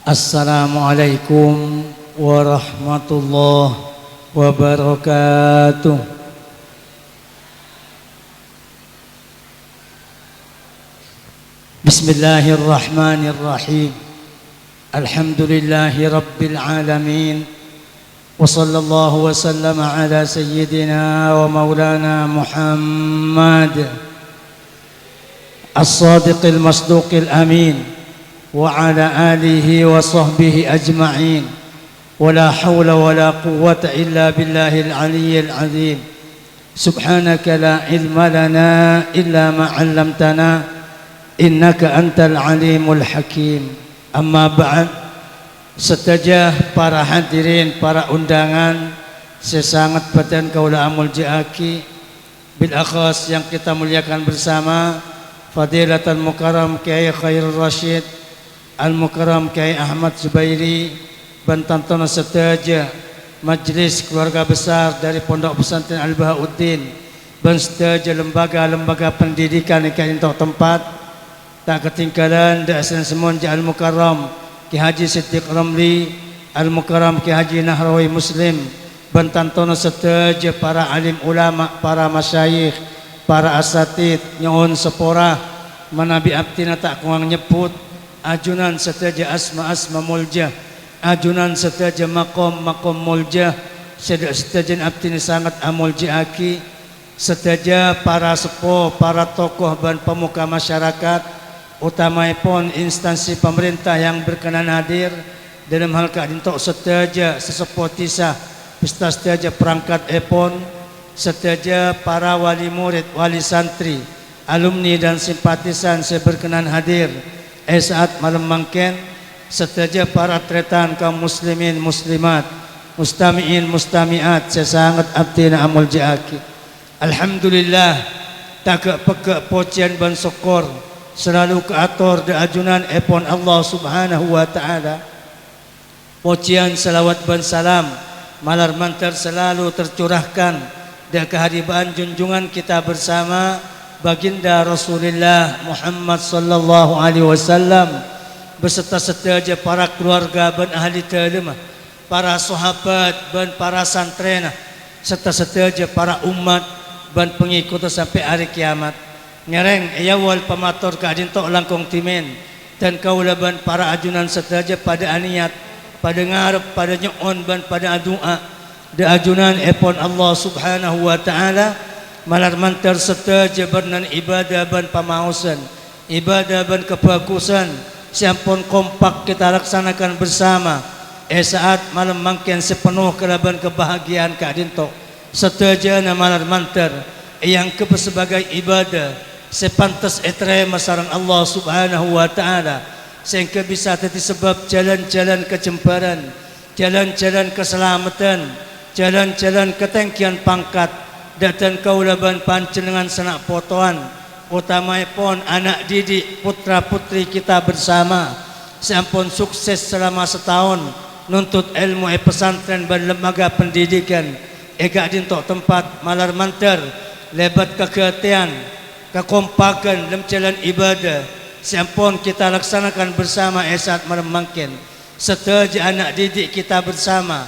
Assalamualaikum warahmatullahi wabarakatuh. Bismillahirrahmanirrahim. Alhamdulillahi rabbil alamin. Wa sallallahu wa sallama ala sayyidina wa maulana Muhammad as-sadiqil masduqil amin وعلى آله وصحبه أجمعين ولا حول ولا قوة إلا بالله العلي العظيم سبحانك لا علم لنا إلا ما علمتنا إنك أنت العليم الحكيم. أما بعد, setajah para hadirin, para undangan, sesangat badan kaula amul jiaki bil akhas yang kita muliakan bersama Fadilatul Mukarram Kiai Khairul Rashid Al-Mukarram Kiai Ahmad Zubairi Bantantono setaja majlis keluarga besar dari Pondok Pesantren Al-Bahauddin dan setaja lembaga-lembaga pendidikan yang untuk tempat tak ketinggalan dan semonja Al-Mukarram Kiai Haji Siddiq Ramli Al-Mukarram Kiai Haji Nahrawi Muslim Bantantono setaja para alim ulama, para masyayikh, para asatid nyuhun sepora manabi abtina tak kuang nyebut ajunan setaja asma-asma muljah, ajunan setaja makom-makom muljah, setaja abdini sangat amul jiaki, setaja para sepuh, para tokoh dan pemuka masyarakat, utamaipun instansi pemerintah yang berkenan hadir dalam hal keadintok setaja sesepuh tisah, pesta setaja perangkat epon, setaja para wali murid, wali santri, alumni dan simpatisan saya berkenan hadir saat malam mangken, setaja para tretan kaum muslimin muslimat, mustami'in mustami'at, saya sangat abdina amul jiaki. Alhamdulillah, tak pekak pocian ban syukur selalu keatur de ajunan epon Allah subhanahu wa ta'ala. Pocian salawat ban salam malar mantar selalu tercurahkan de kehadiran junjungan kita bersama baginda Rasulullah Muhammad sallallahu alaihi wasallam beserta setaja para keluarga dan ahli talimah, para sahabat dan para santrena serta setaja para umat dan pengikut sampai hari kiamat. Ngereng ayawal pamatur kadintok langkong timen dan kaula ban para ajunan setaja pada aniat, pada ngarep, pada nyoon dan pada doa de ajunan epon Allah subhanahu wa ta'ala malar mantar setaja bernan ibadah dan pamausan, ibadah dan kebagusan siampun kompak kita laksanakan bersama saat malam mangken sepenuh kelaban kebahagiaan kadinto setaja na malar mantar yang kebe sebagai ibadah sepantas etre masarang Allah subhanahu wa ta'ala sehingga bisa tadi sebab jalan-jalan kecemparan, jalan-jalan keselamatan, jalan-jalan ketengkian pangkat dan kaulaban panjenengan sanak potoan utamaipun anak didik putra putri kita bersama sampun sukses selama setahun nuntut ilmu pesantren dan lembaga pendidikan ega dintok tempat malar mantar lebat keketian kekompakan dalam jalan ibadah sampun kita laksanakan bersama saat malam mangkin setaja anak didik kita bersama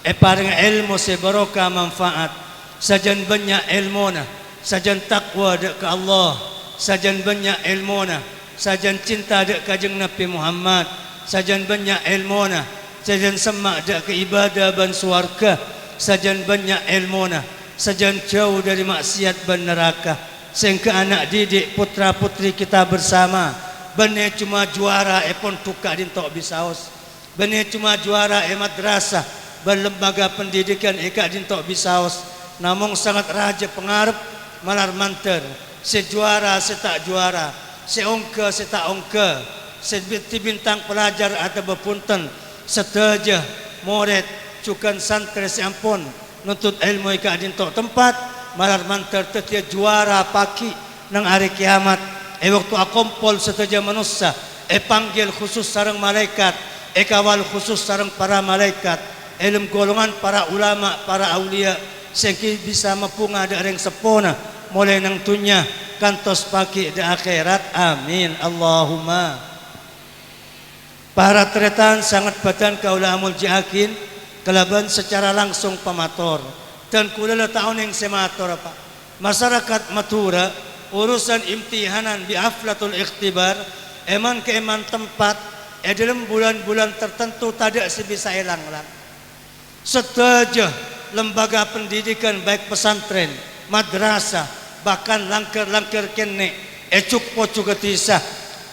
paring ilmu sebarokah manfaat sajan banyak ilmuna, sajan takwa dek ke Allah, sajan banyak ilmuna, sajan cinta dek kajeng Nabi Muhammad, sajan banyak ilmuna, sajan semak dek ke ibadah dan suarga, sajan banyak ilmuna, sajan jauh dari maksiat dan neraka. Sehingga anak didik putra putri kita bersama, benih cuma juara epon tukak dintok bisaos, benih cuma juara madrasah, dan lembaga pendidikan eka dintok bisaos. Namun sangat raja pengarap malar manter sejuara setak juara seongke setak ongke sebiti bintang pelajar atau bepunten setaja murid cukan santri seampun nuntut ilmu ika dintok tempat malar manter tetia juara paki nang hari kiamat waktu akompol setaja manusia panggil khusus sarang malaikat kawal khusus sarang para malaikat ilmu golongan para ulama para aulia sehingga bisa mepunga ada yang sepona mulai nang dunya kantos pagi di akhirat. Amin Allahumma. Para tretan sangat badan kaula amul jiakin kelaban secara langsung pamator dan kula tahun yang semator apa masyarakat Madura urusan imtihanan bi aflatul ikhtibar eman ke eman tempat dalam bulan-bulan tertentu tidak sebisa hilang-lang setuju lembaga pendidikan baik pesantren madrasah bahkan langkar-langkar kene ecuk pocuk ketisah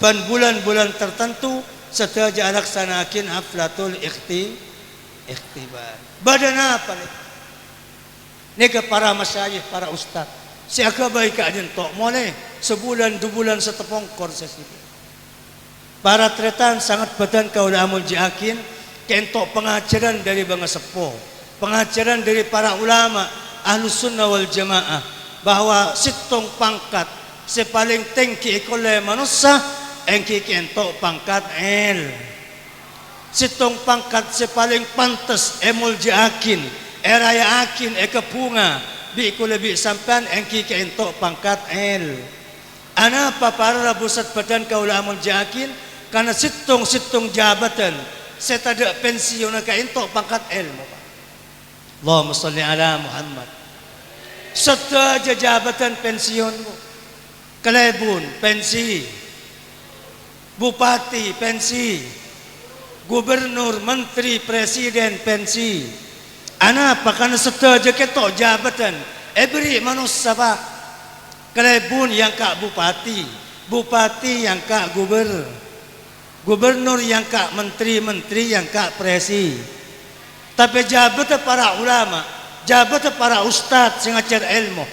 dan bulan-bulan tertentu setuju laksanakin aflatul ikhtibar badan apa nih nega para masyayikh para ustaz siaka baik adin tok mulai sebulan 2 bulan setepongkor sesi para tretan sangat badan kaula amul jiakin kentok pengajaran dari bangsa sepuh pengajaran dari para ulama ahlus sunnah wal jamaah bahwa situng pangkat sepaling tinggi oleh manusia engki kentok pangkat situng pangkat sepaling pantas emul jiakin eraya akin bunga bi lebih sampan engki kentok pangkat anapa para pusat badan kaula amul jiakin karena situng jabatan saya tidak pensiun ka entok pangkat ilmu Allahumma sholli ala Muhammad setuju jabatan pensiunmu kelebun pensi bupati pensi gubernur menteri presiden pensi anapa karena setuju ketok jabatan beri manusia pak kelebun yang kak bupati yang kak gubernur yang kak menteri yang kak presi tapi jabatan para ulama jabatan para ustadz yang ngajar ilmu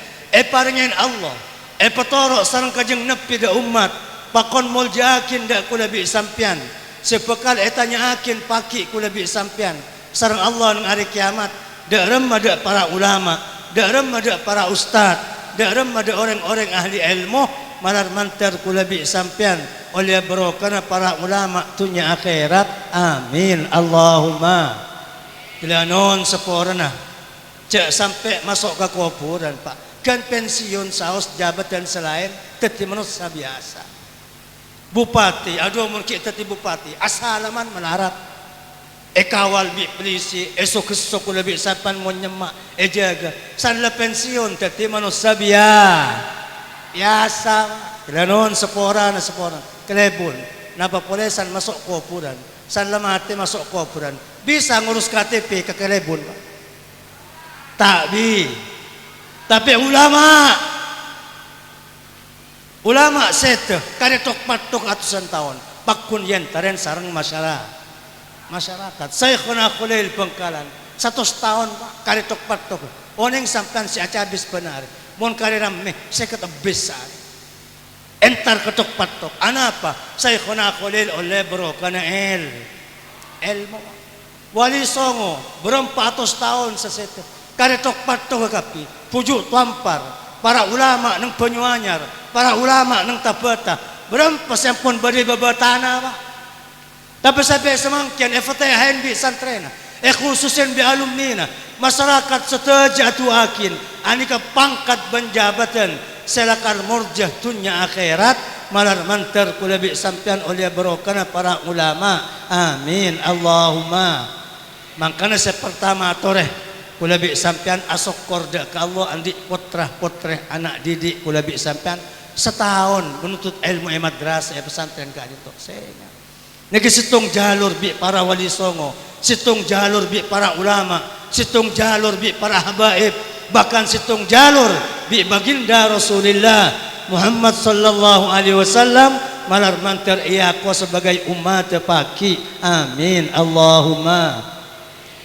paringin Allah petorok sarang kajeng nepi da umat pakon muljakin da kula bi sampian sepekal etanya akin paki kula bi sampian sarang Allah nang hari kiamat da remada para ulama da remada para ustadz da remada orang-orang ahli ilmu malar mantar kula bi sampian oleh berokana para ulama tunya akhirat amin Allahumma non seporana cek sampai masuk ke kuburan pak kan pensiun saus jabatan selain teti manusia biasa bupati aduh mungkin teti bupati asalaman melarat kawal bi polisi esok lebih sapan mau nyemak jaga sanla pensiun teti manusia biasa non seporana kelebun napa polesan masuk kuburan sanla mati masuk kuburan bisa ngurus KTP ke kelebun pak tak bi tapi ulama sete karetok patok atusan tahun pakun yen taren sarang masyarakat Syekhuna Khalil Bengkalan 100 tahun pak karetok patok oneng sampan si acabis benar mon kariram meh seket besar entar ketok patok anapa Syekhuna Khalil oleh bro kana ilmu Wali Songo berempat tahun sesete karetok patok kapi pujuk tampar para ulama nang Banyuanyar para ulama nang Tabata berempat sampun bari babatana pak tapi sampai semangkian FTH bi santrena khususin bi alumnina masyarakat setuju akin anika pangkat penjabatan selakar murjah dunya akhirat malar mantar kula bi sampean oleh barokana para ulama amin Allahumma makanya saya pertama toreh kula bi sampean asok korda ke Allah andi putra anak didik kula bi sampean setahun menuntut ilmu madrasah pesantren ka ditu sehingga niki situng jalur bi para wali songo situng jalur bi para ulama situng jalur bi para habaib bahkan situng jalur bi baginda Rasulullah Muhammad sallallahu alaihi wasallam malar mantar iya ko sebagai umat paki amin Allahumma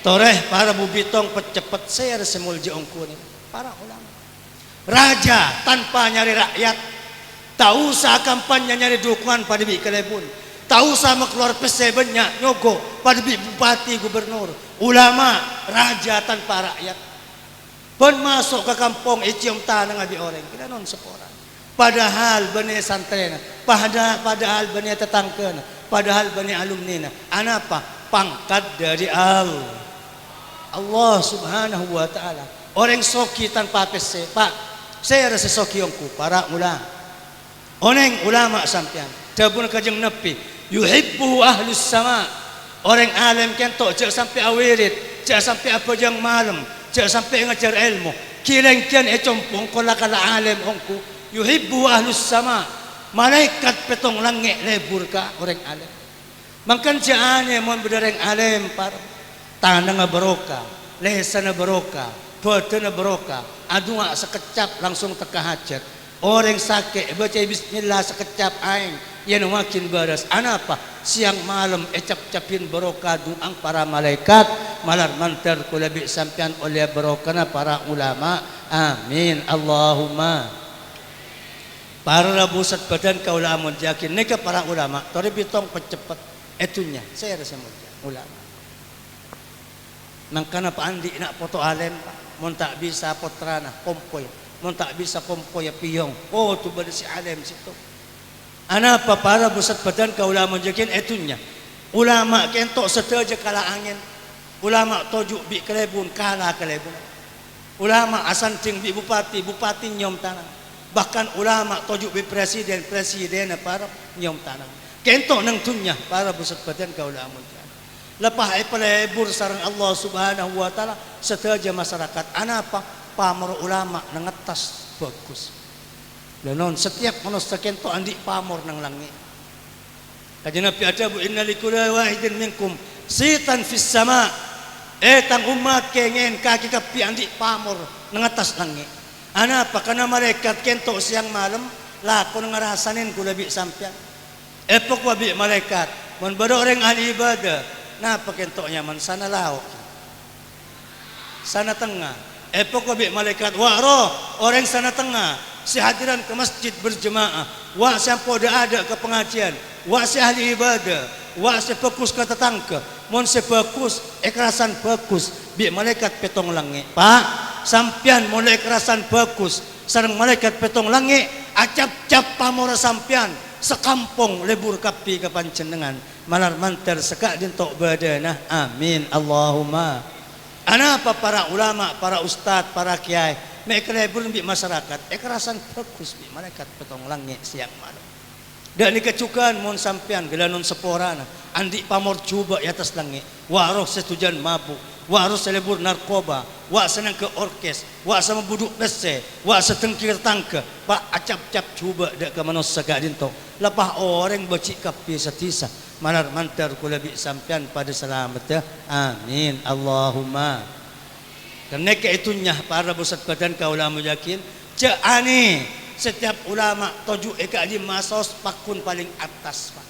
toreh para bubitong pecepet saya semulji ongkun para ulama raja tanpa nyari rakyat tak usah kampanye nyari dukungan pada bi kelebun tak usah keluar pese banyak nyogo pada bi bupati gubernur ulama raja tanpa rakyat pun masuk ke kampung icium tanah ngabi orang kita non seporang padahal bani santrena padahal bani tetangkena padahal bani alumnina anapa pangkat dari Allah subhanahu wa ta'ala orang soki tanpa pese pak saya rasa soki ongku para ulama oneng ulama sampean dabun kajeng nepi yuhibbuhu ahlus sama. Orang alim kento jak sampai awirit, jak sampai apa jang malam, jak sampai ngajar ilmu. Kileng kian compong kala kala alim ongku yuhibbuhu ahlus sama. Malaikat petong langit lebur ka orang alim. Mangkan jaane mon bedareng alim par tanang barokah, lesana barokah, patena barokah. Adua sekecap langsung teka hajat. Orang sakit baca bismillah sekecap aing yang makin baras. Anapa siang malam ecap-capin barokah doang para malaikat malar mantar kulabi sampian oleh barokahna para ulama. Amin Allahumma. Para rabusat badan kaulamun yakin neka para ulama tori bitong pecepat etunya saya rasa mulia ulama. Mangkana pa andi nak foto alim mun tak bisa potrana kompoy mun tak bisa kompoy piyong oh tu bade si alim situ. Anapa para busat badan kaulamun yakin etunya ulama kento seteja kala angin ulama tojuk bi kelebun kala kelebun ulama asanting bi bupati bupati nyom tanah bahkan ulama tojuk bi presiden para nyom tanah kento nang tunya para busat badan kaulamun lepas pelebur sareng Allah Subhanahu wa taala seteja masyarakat anapa pamor ulama nang atas bagus lanon setiap manusia kento andi pamor nang langit kajian Nabi ada bu inna likulli wahidin minkum sitan fis sama tang umat kengen kaki kapi andi pamor nang atas langit anapa kana malaikat kento siang malam lakon ngarasanin kulabi sampean epok wabi malaikat mun bado orang ahli ibadah napa kento nyaman sana laok sana tengah epok wabi malaikat waro orang sana tengah si hadiran ke masjid berjemaah wa siapa ada ke pengajian wa si ahli ibadah wa si fokus ke tetangga mun si fokus ikhrasan fokus bi malaikat petong langit pak sampian mulai ikhrasan fokus sareng malaikat petong langit acap-cap pamora sampian sekampung lebur kapi ke panjenengan malar mantar sekak dintok badana amin Allahumma. Anapa para ulama para ustad para kiai mereka lebur bi masyarakat ikhrasan fokus bi malaikat petong langit siang malam dan dikecukan mon sampian gelanon seporana andi pamor coba di atas langit waroh setujan mabuk waroh selebur narkoba wa senang ke orkes wa sama buduk bese wa setengkir tangke pak acap-cap coba dak ke manusia gak dinto lepas orang becik kapi setisa malar mantar kulabi sampian pada selamat ya amin Allahumma. Karena keitunya para busat badan kaulamu yakin cek ani setiap ulama toju eka di masos pakun paling atas pak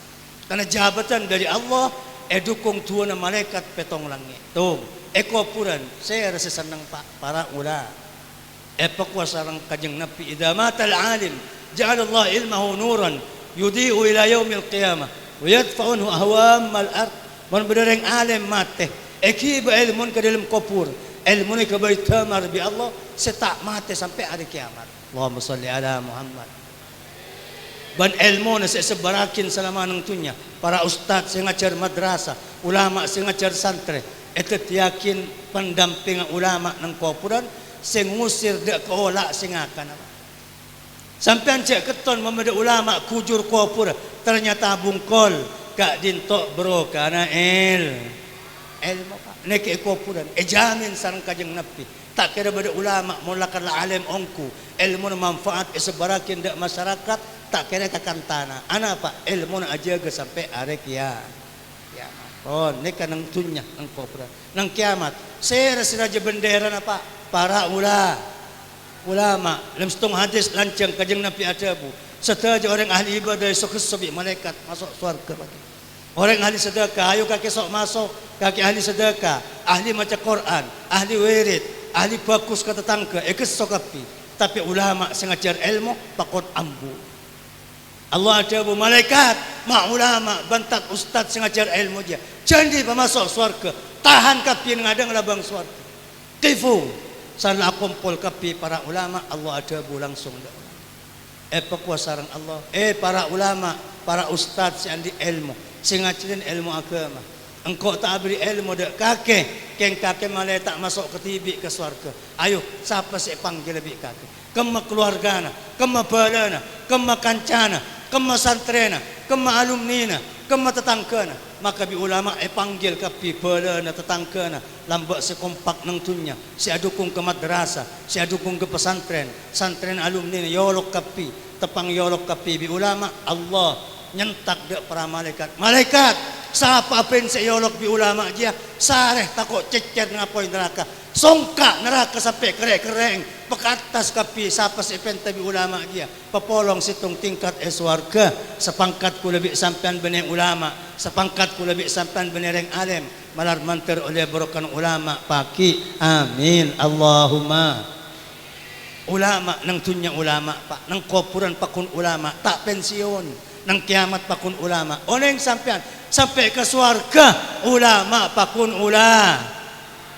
karena jabatan dari Allah edukung tuana malaikat petong langit tuh eko puran saya rasa senang pak para ulama epok wasarang kajeng nabi idza matal alim ja'alallahu ilmahu nuran yudi'u ila yaumil qiyamah wa yadfa'unhu ahwamal ard man bereng alim mate eki ba ilmun ke dalam kubur ilmu ni ke bait tamar bi Allah setak mate sampai hari kiamat. Allahumma salli ala Muhammad. Ban ilmu na sebarakin selama nang tunya para ustaz sing ngajar madrasah ulama sing ngajar santri eta yakin pendamping ulama nang kuburan sing ngusir dak keola sing akan sampean cek keton memede ulama kujur kubur ternyata bungkol gak dintok bro karena ilmu pak nek kuburan jamin sareng kajeng nabi tak kira pada ulama mulakal alim ongku ilmu manfaat sebarakin dak masyarakat tak kira kakan tanah ana pak ilmu aja ke sampai hari kiamat oh nek nang tunya nang kuburan nang kiamat saya raja bendera apa para ulama dalam setengah hadis lancang kajeng nabi ada bu setelah orang ahli ibadah sok sebi malaikat masuk surga bagi orang ahli sedekah ayo kaki sok masuk kaki ahli sedekah ahli maca Quran ahli wirid ahli bagus kata tangga ekes sokapi tapi ulama sengajar ilmu pakot ambu Allah ada bu malaikat mak ulama bantat ustad sengajar ilmu dia janji pemasuk surga tahan kapi ngadang labang surga kifu salah kumpul kapi para ulama Allah ada bu langsung pekuasaan Allah para ulama para ustad si andi ilmu sengajarin ilmu agama engkau tak beri ilmu dek kakek keng kakek malah tak masuk ke tibi ke surga ayo siapa sih panggil lebih kakek kema keluargana kema balana kema kancana kema santrena kema alumni na, kema tetangka na. Maka bi ulama panggil kapi pela na tetangka na, lambak sekompak nang tunya, si adukung ke madrasah, si adukung ke pesantren, santren alumni na yolok kapi, tepang yolok kapi bi ulama. Allah nyentak dek para malaikat siapa pen se yolok bi ulama dia sareh takut cecer ngapoi neraka, songka neraka sampai kereng pekatas kapi siapa se pen bi ulama dia pepolong situng tingkat eswarga sepangkat ku lebih sampean beneng ulama, sepangkat ku lebih sampean benereng alim malar manter oleh berokan ulama paki amin Allahumma. Ulama nang tunya ulama pak, nang kopuran pakun ulama tak pensiun, nang kiamat pakun ulama. Oneng sampean sampai ke swarga ulama pakun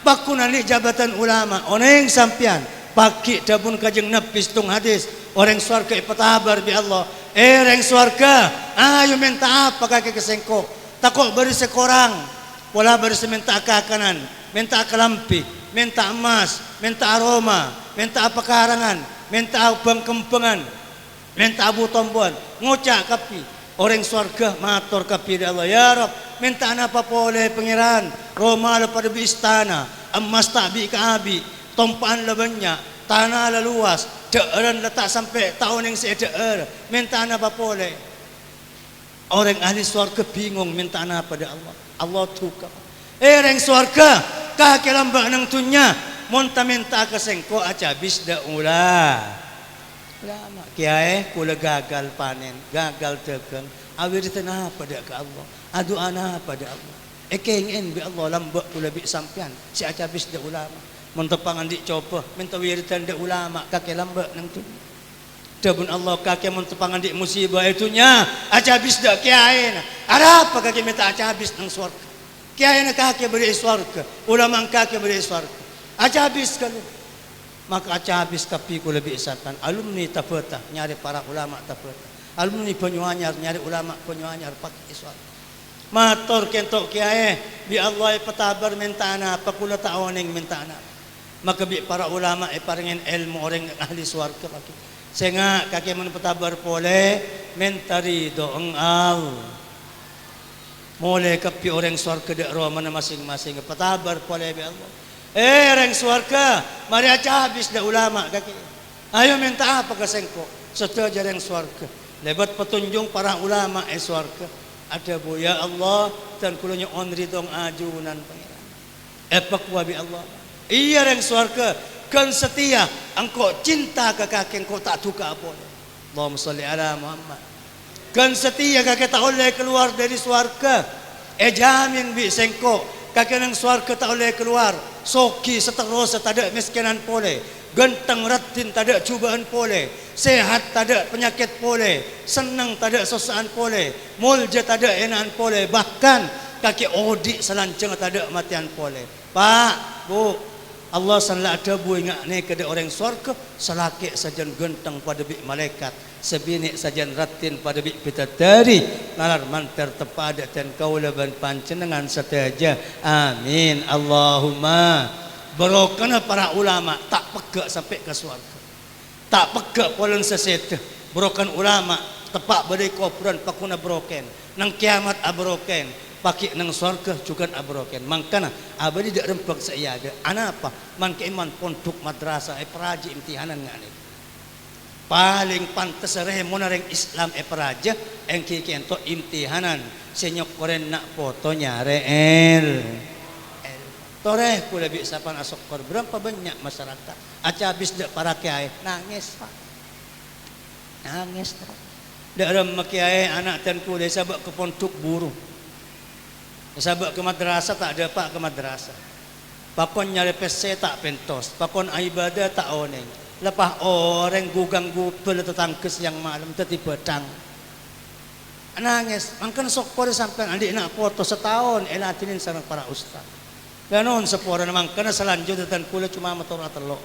pakun ali jabatan ulama. Oneng sampean paki dabun kajeng nabi tung hadis orang swarga ipatabar bi Allah. Reng swarga ayo minta apa kaki kesengko takut beri sekorang pola beri seminta kanan minta kelampi, minta emas, minta aroma, minta apa karangan, minta abang kempengan, minta abu tombuan, ngocak kapi. Orang surga matur kapi Allah, ya Rab, minta apa boleh pangeran, Roma lepas di istana, emas tak bi abi, tompaan lebanyak, tanah leluas, deeran letak sampai tahun yang sedeer, minta apa boleh. Orang ahli surga bingung minta apa pada Allah. Allah tukar. Orang surga kaki lambak nang tunya, monta minta kesengko aja bis da ulah. Lama kiai kula gagal panen, gagal tekan. Awir tanah pada ke Allah, adu ana pada Allah. Ekengin bi Allah lambak kula bi sampean, si aja bis da ulama. Montepangan di coba, minta wiritan da ulama kaki lambak nang tunya. Dabun Allah kaki montepangan di musibah itunya, aja bis da kiai. Ada apa kaki minta aja bis nang surga. Kiai nak kaki beri surga, ulama kaki beri surga. Aja habis kalau, maka aja habis kapi ku lebih isatan. Alumni tapeta nyari para ulama tapeta. Alumni penyuanyar nyari ulama penyuanyar pakai surga. Matur kentok kiai, bi Allah petabar minta ana, pakula taoning minta ana. Maka bi para ulama paringin ilmu orang ahli surga pakai. Sehingga kaki mun petabar pole mentari doang al. Mulai kapi orang surga di mana masing-masing petabar boleh bi Allah. Orang surga mari aja habis dah ulama kaki. Ayo minta apa ke sengko? Setuju orang surga. Lebat petunjuk para ulama surga. Ada bu ya Allah dan kulunya onri dong ajunan pangeran. Pakwa bi Allah. Iya orang surga kan setia. Engkau cinta ke kaki engkau tak duka apa. Allahumma salli ala Muhammad. Kan setia kakek tak boleh keluar dari swarga. Jamin bi sengko kakek nang swarga tak boleh keluar. Soki seterus tak ada miskinan pole. Genteng ratin tak ada cubaan pole. Sehat tak ada penyakit pole. Senang tak ada sosaan pole. Mulja tak ada enakan pole. Bahkan kakek odik selanceng tak ada matian pole. Pak, Bu, Allah sanlah ada bu ingat ni kada orang surga selakik sajan genteng pada bi malaikat sebinik sajan ratin pada bi bidadari nalar mantar tepada dan kaula ban panjenengan sateja amin Allahumma. Barokana para ulama tak pegak sampai ke surga, tak pegak polen sesete berokan ulama tepak badai kuburan pakuna broken nang kiamat abroken pakai nang surga juga abroken. Mangkana abadi dak rempek seiaga. Ana apa? Man keiman pondok madrasah peraji imtihanan ngane. Paling pantes reh monareng Islam peraja engki kento imtihanan senyok koren nak foto nyare el. Toreh kula bi sapan asokor berapa banyak masyarakat. Aca habis dak para kiai nangis Pak. Nangis. Dak rem kiai anak dan kula sabak ke pondok buruh. Sabak ke madrasah tak ada pak ke madrasah. Pakon nyari PC tak pentos. Pakon ibadah tak oneng. Lepas orang gugang gupel tetangkes yang malam tiba dang. Nangis. Mangkan sok pore sampai adik nak foto setahun elatinin sama para ustaz. Ganon sepora namang kena selanjutnya dan kula cuma motor atelok.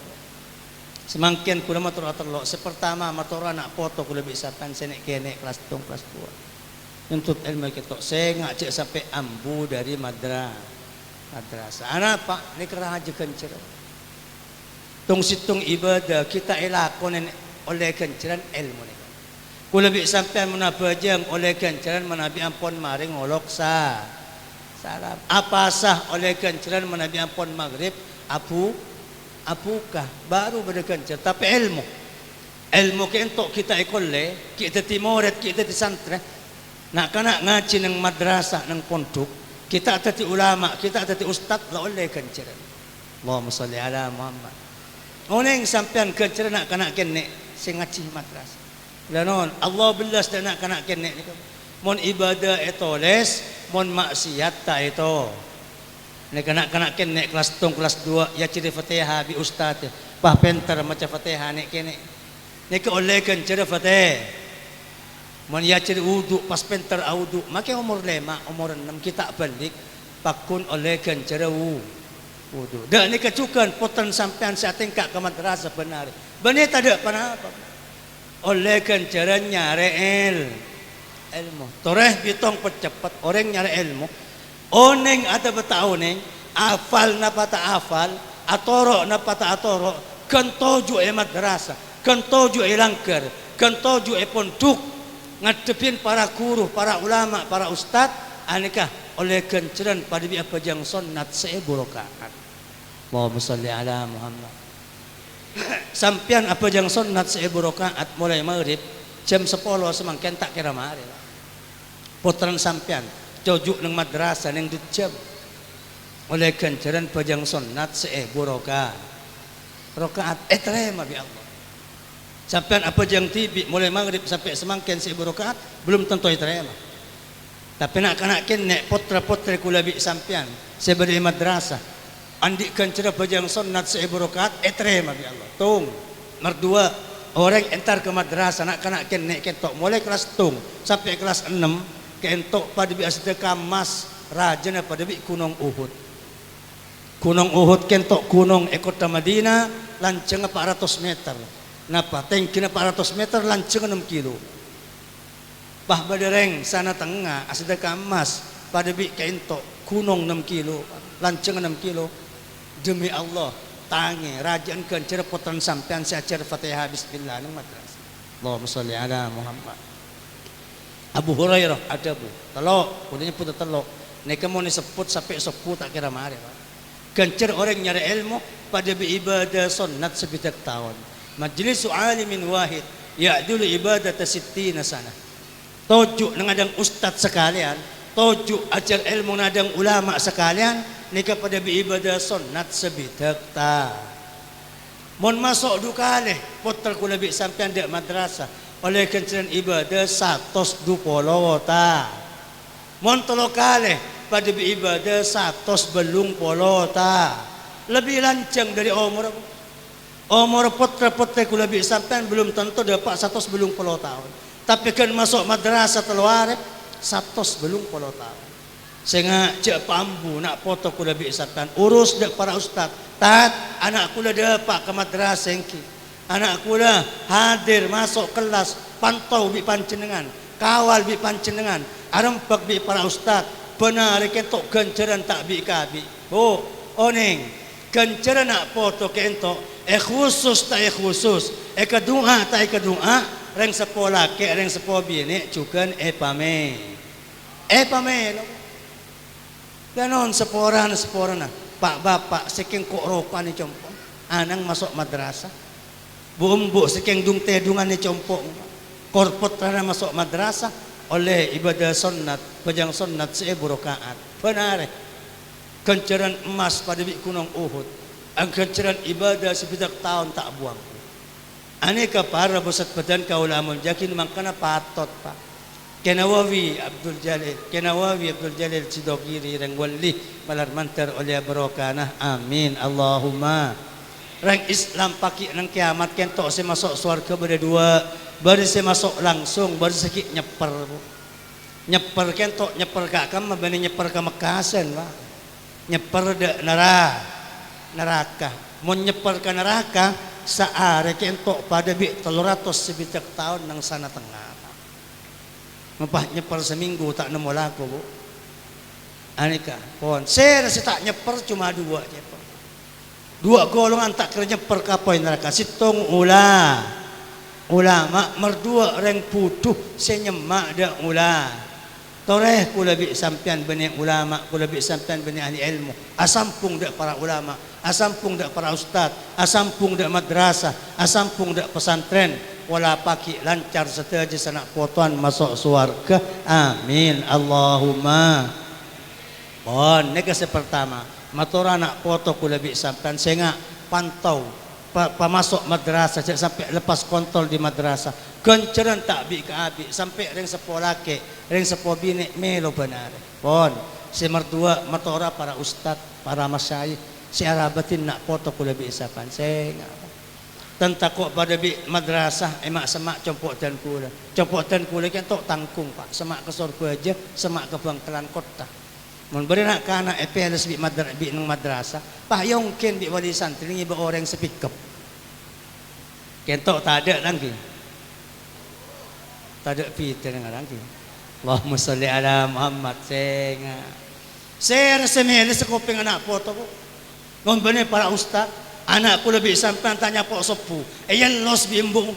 Semakin kula motor atelok. Sepertama motor anak foto kula bisa pensenek kene kelas 1 kelas 2. Untuk ilmu kita saya ngajak sampai ambu dari madrasah. Anak pak ni kerana aja kencer. Tung situng ibadah kita elakon oleh kenceran ilmu ni. Kula bi sampean menabajang oleh kencaran menabi ampun maring ngolok salam. Apa sah oleh kencaran menabi ampun maghrib apukah baru pada kencar. Tapi ilmu kentok kita ikole, kita timoret, kita di santri. Nak kana ngaji nang madrasah nang pondok, kita atati ulama, kita atati ustad la oleh kencaran. Allahumma shalli ala Muhammad. Oneng sampean kencaran nak kana kene sing ngaji madrasah. Lanon Allah belas dan nak kena kene ni. Mon ibadah itu les, mon maksiat tak itu. Nek kena kene kelas 1 kelas 2 ya ciri Fatihah bi ustaz. Pah penter macam Fatihah nek kene. Nek olehkan ciri Fatihah. Mon ya ciri wudu pas penter wudu. Make umur 5, umur 6 kita balik pakun olehkan ciri wudu. Dak ni kecukan potan sampean sa tingkah ke madrasah benar. Benar tak ada apa-apa. Oleh kencaran nyari ilmu. Toreh bitong percepat orang nyari ilmu. Oneng ada betau neng, afal napa tak afal, atoro napa tak atoro, kentoju madrasah, kentoju langker, kentoju pondok, ngadepin para guru, para ulama, para ustad, anikah oleh kencaran pada bi apa jang sunnat seebu rakaat. Allahumma shalli ala Muhammad. Sampian apa jang sunnat seebu rakaat mulai maghrib jam 10 semangken tak kira mari. Putran sampian jojuk nang madrasah nang jam oleh kencaran pajang sunnat seebu rakaat. Rakaat terima bi Allah. Sampian apa jang tibi mulai maghrib sampai semangken seebu rakaat belum tentu terima. Tapi nak kanakin nek putra-putri kula bi sampian sebari madrasah andi kencara pajang sunnat seebu rakaat terima bi Allah. Tung merdua orang entar ke madrasah nak kena nek kentok mulai kelas tung sampai kelas 6 kentok pada bi asdeka mas rajana pada bi Gunung Uhud. Gunung Uhud kentok gunung kota Madinah lanceng 400 meter. Napa tengkina 400 meter lanceng 6 kilo. Bah badereng sana tengah asdeka mas pada bi kentok gunung 6 kilo lanceng 6 kilo. Demi Allah tangi rajaan kencara potran sampean seajar Fatihah bismillah nang madrasah. Allahumma shalli ala Muhammad. Abu Hurairah ada bu telok udahnya putar telok nek mau disebut sampai seput tak kira mari. Kencar orang nyari ilmu pada beribadah sunnat sebidak tahun. Majlis alimin wahid ya'dulu ibadah 60 sana. Tojuk ngadang ustaz sekalian, tojuk ajar ilmu nadang ulama sekalian nika pada beribadah sunnat sebidak ta. Mon masuk dukale putar kula bi sampean dek madrasah oleh kencaran ibadah 120 ta. Mon tolo kale pada beribadah 120 ta. Lebih lancang dari umur putra-putri kula bi sampean belum tentu dapat 120 tahun. Tapi kan masuk madrasah teluarep 120 tahun. Sehingga cek pambu nak foto kula bi sampean urus dek para ustaz. Tat anak kula dapat ke madrasah engki. Anak kula hadir masuk kelas pantau bi panjenengan, kawal bi panjenengan, arempak bi para ustaz. Benar kentok kencaran tak bi kabi. Oh, oneng kencaran nak foto kentok khusus tak khusus. Kedua tak kedua reng sepolah ke reng sepo bini cukan pame. Pame ganon seporan nah pak bapak seking kok ropa ni compong anang masuk madrasah bumbu seking dung tedungan ni compong korpot rana masuk madrasah oleh ibadah sunnat pajang sunnat seebu rakaat benar kencaran emas pada bi Gunung Uhud ang kencaran ibadah sebidak tahun tak buang aneka para bosat badan kaulamul jakin mangkana patot pak Kenawawi Abdul Jalil Sidogiri rang wali malar mantar oleh barokanah amin Allahumma rang Islam paki nang kiamat kentok se masuk surga berdua baru se masuk langsung baru sekit nyeper kentok nyeper ka kam bani nyeper ka Mekasen Pak nyeper de neraka mun nyeper ka neraka saare kentok pada bi 300 sebitak tahun nang sana tengah mapah nyeper seminggu tak nemu laku bu anika pon saya tak nyeper cuma 2 nyeper 2 golongan tak kira nyeper kapoy neraka situng ulama merdua reng putuh senyemak dak ulah. Toreh kula bi sampean bani ulama, kula bi sampean bani ahli ilmu. Asampung dak para ulama, asampung dak para ustad, asampung dak madrasah, asampung dak pesantren. Wala paki lancar seteja sanak potuan masuk surga. Amin. Allahumma. Bon, nega pertama. Matura nak foto kula bi sampean senga pantau masuk madrasah sampai lepas kontrol di madrasah. Genceran tak bi ke abi sampai reng sekolah ke reng sepo bini melo benar. Bon, si mertua matura para ustad, para masyayikh, si arabatin nak foto kula bi sampean senga. Tentakok pada bi madrasah emak semak compok dan kula kan tok tangkung pak semak ke surga aja semak ke Bangkalan kota mun beri nak kana EPLS bi madrasah pak yongkin bi wali santri ngi ba orang sepikep kentok tak ada lagi tak ada pita ngarang ki Allahumma sholli ala Muhammad senga ser semele sekopeng anak foto ko ngon bene para ustaz. Anakku lebih sampai tanya pok sepu. Yang los bimbung.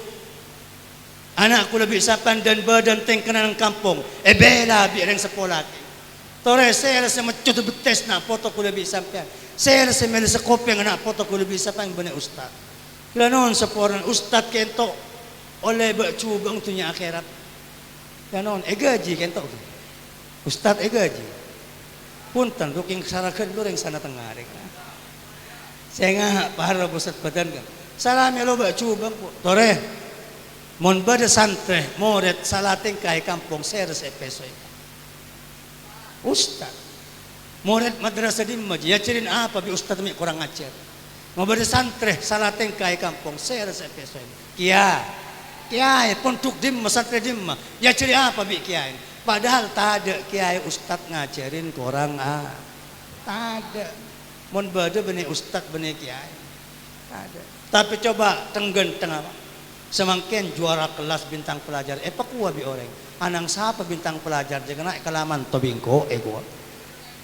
Anakku lebih sampai dan badan tengkenan kampung. Bela bi reng sekolah. Tore saya rasa mecut betes nak foto ku lebih sampai. Saya rasa mele sekopeng nak foto ku lebih sampai bener ustaz. Lanon seporan ustaz kentok oleh bercuba untuknya akhirat. Lanon gaji kentok. Ustaz gaji. Punten ruking sarakan lu reng sana tengah reng. Saya ngah para pusat badan kan. Salam lo bak cubang po. Tore. Mon bada santre moret salating kai kampung seres peso. Ustaz. Moret madrasah di maji. Ya cirin apa bi ustaz mi kurang ajar. Mau bada santre salating kai kampung seres peso. Kiai pontuk dimma santre dimma. Ya ciri apa bi kiai. Padahal tak ada kiai ustaz ngajarin kurang Tak ada. Mon bade benih ustad benih kiai ada tapi coba tenggen tengah semangkin juara kelas bintang pelajar pakua bi orang anang siapa bintang pelajar jangan naik kalaman to bingko gua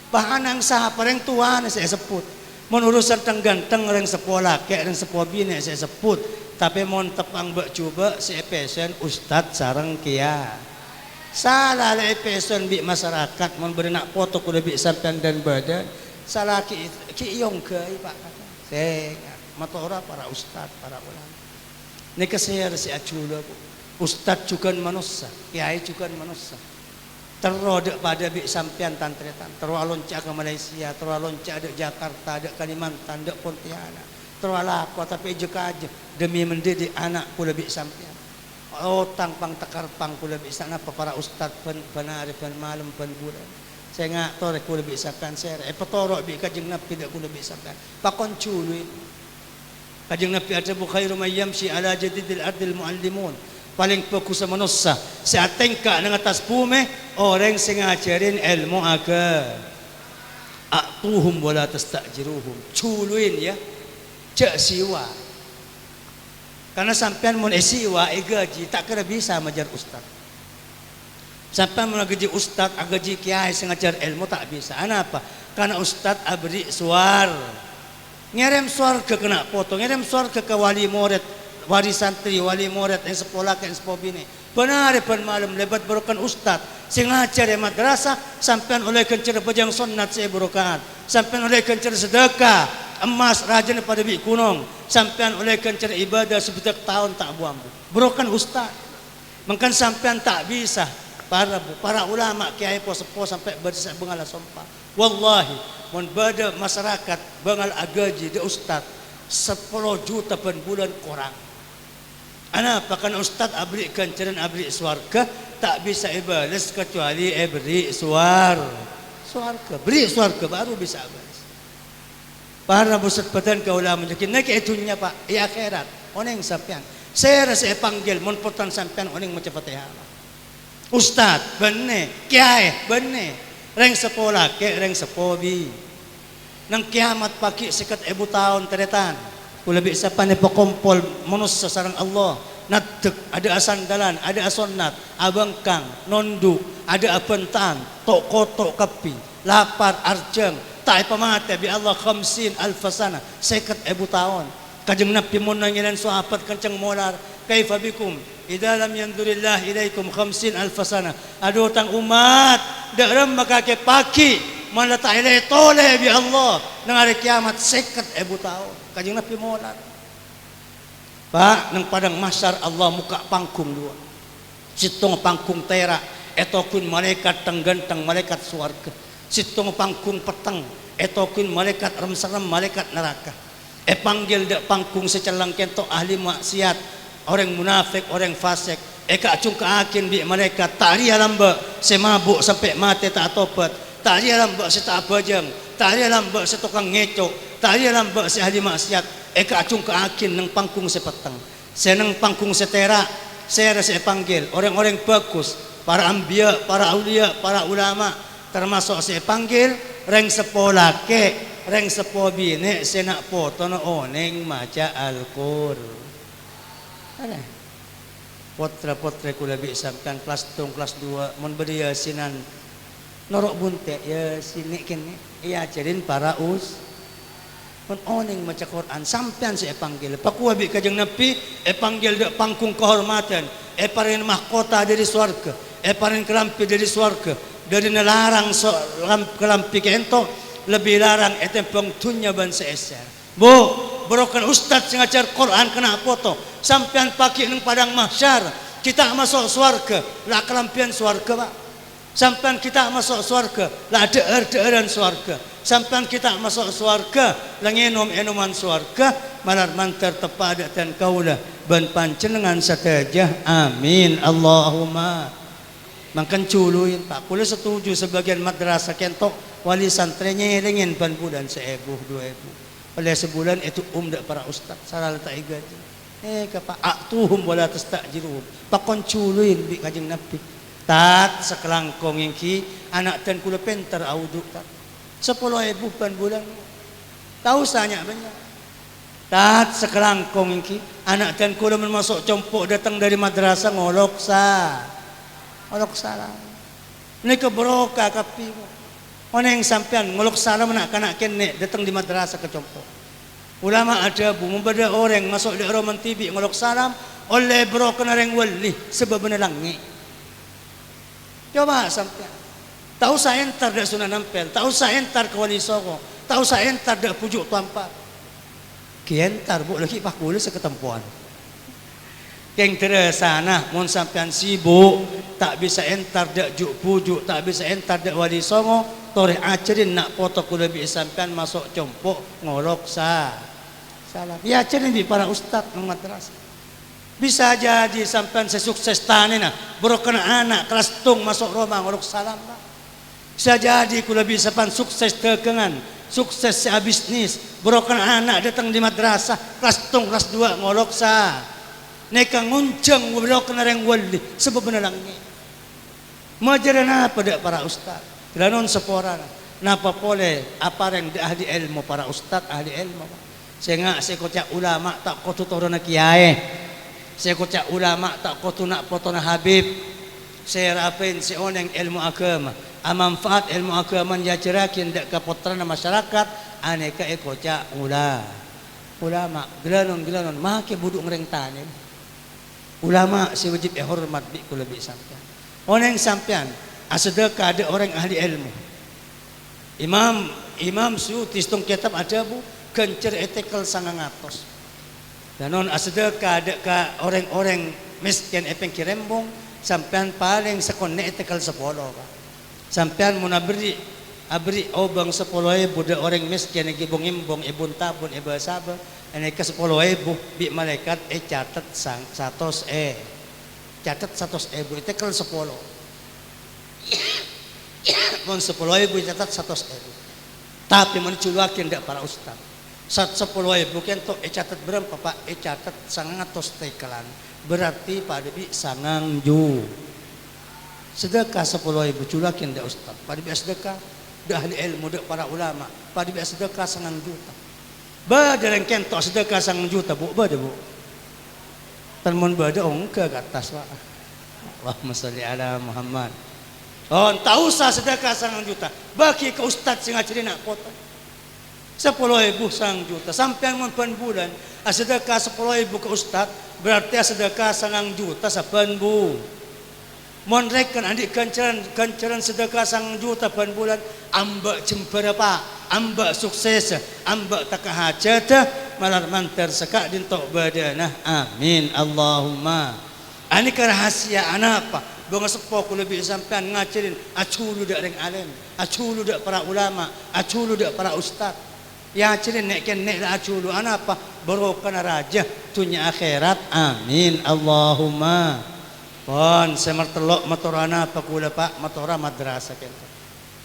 bah anang siapa reng tua saya sebut mon urusan tenggen teng reng sekolah kayak reng sekolah bini saya sebut tapi mon tepang bak coba si pesen ustad sarang kiai salah le pesen bi masyarakat mon berenak foto ku lebih sampean dan badan salah ki iyong ke pak saya matora para ustad para ulama ni kasihar si acula ustad juga manusia kiai juga manusia terrodek pada bi sampean tantretan terwalonca ke Malaysia terwalonca ada Jakarta ada Kalimantan ada Pontianak terwalako tapi juga aja demi mendidik anak kula bi sampean otang pang tekar pang kula bi sana para ustad penari pen malam pen bulan saya ngak torek ku lebih sakan ser petorok bi kajeng nabi dak ku lebih sakan pakon cului kajeng nabi ada bu khairu may yamshi ala jadidil ardil muallimun paling fokus manusia seatengka nang atas bumi orang sing ngajarin ilmu aga atuhum wala tastajiruhum culuin ya cek siwa karena sampean mun siwa gaji tak kira bisa majar ustaz. Sampai mengaji ustad, agaji kiai sengajar ilmu tak bisa. Kenapa? Karena ustad abri suar. Ngerem suar ke kena foto, ngerem suar ke wali murid, wali santri, wali murid yang sekolah ke sepo bini. Benar pen malam lebat berokan ustad. Sengajar madrasah sampai oleh kencer bajang sunnat saya berokan. Sampai oleh kencer sedekah emas rajin pada bi kunong. Sampai oleh kencer ibadah sebetak tahun tak buang. Berokan ustad. Mungkin sampai tak bisa. Para ulama kiai po sampai berdesak bengala sompah. Wallahi mun bada masyarakat bengal agaji de ustad 10 juta per bulan kurang. Anapa kan ustad abri kanceran abri swarga tak bisa ibadas kecuali abri swarga. Beri swarga baru bisa ibadas. Para pusat badan ke ulama yakin nak itunya Pak, ya akhirat. Oneng sampean. Saya rasa panggil mun potan sampean oneng maca Fatihah. Ustad bener, kiai bener, reng sekolah ke reng sepobi. Nang kiamat pagi sekat 1000 tahun teretan. Kula bisa pane pekompol manusia sareng Allah. Nadek ada asandalan, ada asonnat, abangkang, nonduk, ada apentan, tok kotok kapi, lapar arjeng, tak pamate bi Allah 50,000 sana, sekat 1000 tahun. Kajeng Nabi mun nangiran sahabat kenceng molar kaifa bikum idza lam yanzurillah ilaikum 50 alf sana. Aduh tang umat daram makake paki mana tak ilai tole bi Allah nang hari kiamat 50 tahun. Kanjeng Nabi molat. Pak nang padang mahsyar Allah muka pangkung dua. Situng pangkung tera etokun malaikat tenggenteng malaikat swarga. Situng pangkung peteng etokun malaikat remserem malaikat neraka. Panggil dak pangkung secalang kento ahli maksiat, orang munafik, orang fasik. Eka cungka akin bi malaikat tak ria lamba semabuk sampai mati tak tobat. Tak ria lamba tak bajang, tak ria lamba tukang ngecok, tak ria lamba ahli maksiat. Eka cungka akin nang pangkung sepeteng. Seneng pangkung setera, saya rasa panggil orang-orang bagus, para ambia, para aulia, para ulama, termasuk saya panggil reng sepolah ke reng sepo bine senak foto na oneng maca Al-Qur. Ada potra-potra kula bisamkan kelas 1 kelas 2 mun bedia sinan norok bunte ya sini kene iya ajarin para mun oneng maca Quran sampean saya panggil pakua bi kajeng Nabi panggil dak pangkung kehormatan paring mahkota dari swarga paring kelampi dari swarga dari nelarang kelampi kento lebih larang etempong dunya ban seeser. Bu, berokan ustaz sing ngajar Quran kena foto. Sampean pagi nang padang mahsyar, kita masuk swarga, lah kelampian swarga, Pak. Sampean kita masuk swarga, lah deer-deeran swarga. Sampean kita masuk swarga, lah ngenom-enoman swarga, malar mantar tepada dan kaulah ban panjenengan sadajah. Amin. Allahumma. Mangkan culuin Pak, kula setuju sebagian madrasah kentok wali santrinya ringin ban bulan 1.000 2.000. Oleh sebulan itu dak para ustaz salah tak gaji. Kapa atuhum wala tastajiruhum. Pakon culuin bi kajeng Nabi. Tat sekelangkong ingki anak dan kula penter audu tat. 10.000 ban bulan. Tahu sanya banyak. Tat sekelangkong ingki anak dan kula masuk compok datang dari madrasah ngolok sa. Ngolok salam. Ini keberokah kapi. Oneng sampean ngolok salam nak kanak kene datang di madrasah kecompo. Ulama ada bu membeda orang masuk di roman TV ngolok salam oleh berokah nareng wali sebab menelangi. Coba sampean. Tahu saya entar dak Sunan Ampel, tahu saya entar ke Wali Songo, tahu saya entar dak pujuk Tuampa. Kientar bu lagi pak kula seketempuan. Keng teresana mun sampean sibuk tak bisa entar dak juk pujuk tak bisa entar dak Wali Songo toreh ajarin nak foto kula bi sampean masuk compok ngolok salam ya ajarin di para ustaz nang madrasah bisa jadi sampean sesukses tanena berokan anak kelas tung masuk Roma ngolok salam Pak. Bisa jadi kula bisa pan sukses dagangan sukses bisnis berokan anak datang di madrasah kelas tung kelas 2 ngolok neka ngunceng berokan areng wali sebab benelangi majaran apa dak para ustaz Granon sepora napa pole apa yang ahli ilmu para ustad ahli ilmu saya kocak ulama tak kotu torona kiai saya kocak ulama tak kotu nak potona habib saya rapin si oneng ilmu agama manfaat ilmu agama jajarakin dak kapotrana masyarakat aneka kocak ulama granon make buduk ngereng tanem ulama si wajib hormat bi kula bi sampean oneng sampean sedekah ada orang ahli ilmu. Imam Suyuti stung kitab ada bu kencer etekel 900. Dan non sedekah ada ka orang-orang miskin epeng kirembong sampean paling sekone etekel 10 Pak. Sampean mun abri obang 10.000 da orang miskin yang gibong imbong ibun tabun iba sabar ane ke 10.000 bi malaikat catat 100 catat 100.000 etekel 10. Mon 10.000 catat 100.000. Tapi mun culuakeun dak para ustaz. 10.000 kento catat berapa Pak? Catat 100 tekelan. Berarti pada bi 9 ju. Sedekah 10.000 culuakeun dak ustaz. Pada bi sedekah dak ahli ilmu dak para ulama. Pada bi sedekah 9 juta. Badareng kento sedekah 9 juta bu bade bu. Tan mun bade ongke ke atas Pak. Allahumma sholli ala Muhammad. Oh, tak usah sedekah 9 juta. Bagi ke ustaz sing ngajarin nak foto. 10.000 9 juta. Sampai mun bulan Sedekah 10.000 ke ustad berarti sedekah 1 juta saben bu. Mon rekan adik kancaran sedekah 1 juta pen bulan ambak jember apa ambak sukses ambak takah hajat malar mantar sekak dintok badanah amin Allahumma. Ani ke rahasia anak apa bang sepo ku lebih sampean ngajarin aculu dak reng alim aculu dak para ulama aculu dak para ustad ya ngajarin nek ken nek aculu anak apa barokah raja dunia akhirat amin Allahumma. Pon semertelok matorana pakula pak matora madrasah kento.